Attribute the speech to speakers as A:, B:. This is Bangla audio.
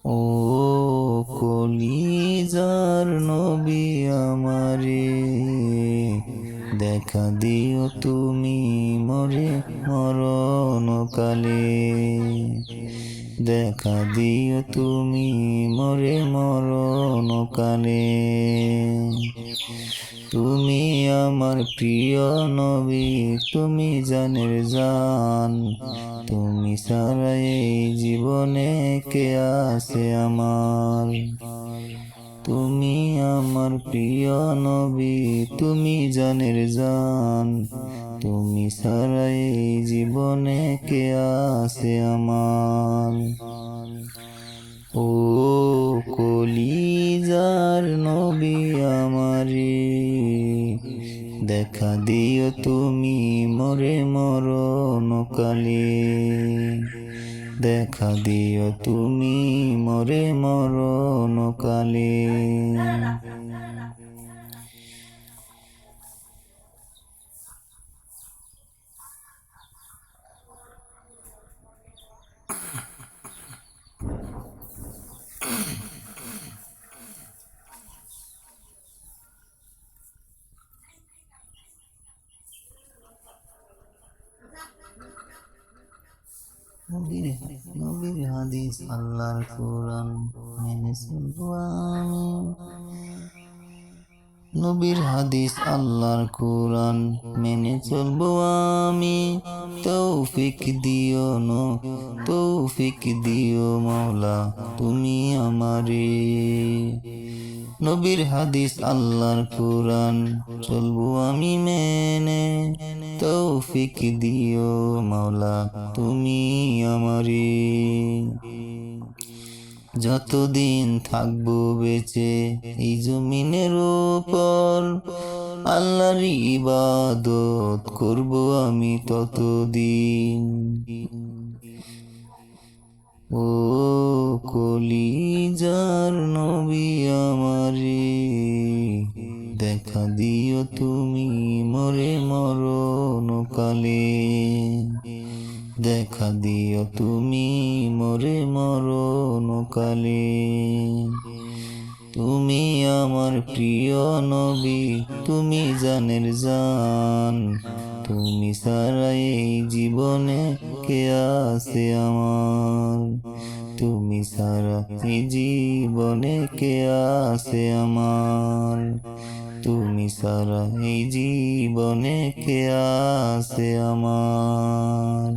A: ও কলিজার নবী আমারে, দেখা দিও তুমি মরে মরণকালে, দেখা দিও তুমি মরে মরণকালে। তুমি আমার প্রিয় নবী, তুমি জানের জান, তুমি ছাড়া এই জীবনে কে আছে আমার। তুমি আমার প্রিয় নবী, তুমি জানের জান, তুমি ছাড়া এই জীবনে কে আছে আমার। ও কলিজার নবী আমারে, দেখা দিও তুমি মরে মরণকালে, দেখা দিও তুমি মরে মরণকালে। নবীর হাদিস আল্লাহর কোরআন মেনে চলবো আমি। নবীর হাদিস আল্লাহর কোরআন মেনে চলবো আমি। তৌফিক দিও তৌফিক দিও মাওলা তুমি আমারে। নবীর হাদিস আল্লাহর কোরআন চলবো আমি মেনে, তৌফিক দিও মাওলা তুমি আমারে। যতদিন থাকবো বেঁচে এই জমিনের উপর, আল্লাহর ইবাদত করবো আমি ততদিন। ও কলিজার নবী আমারে, দেখা দিও তুমি মরে মরণকালে, দেখা দিও তুমি মরে মরণকালে। তুমি আমার প্রিয় নবী, তুমি জানের জান, তুমি ছাড়া এই জীবনে কে আছে আমার। তুমি ছাড়া এই জীবনে কে আছে আমার। তুমি ছাড়া এই জীবনে কে আছে আমার।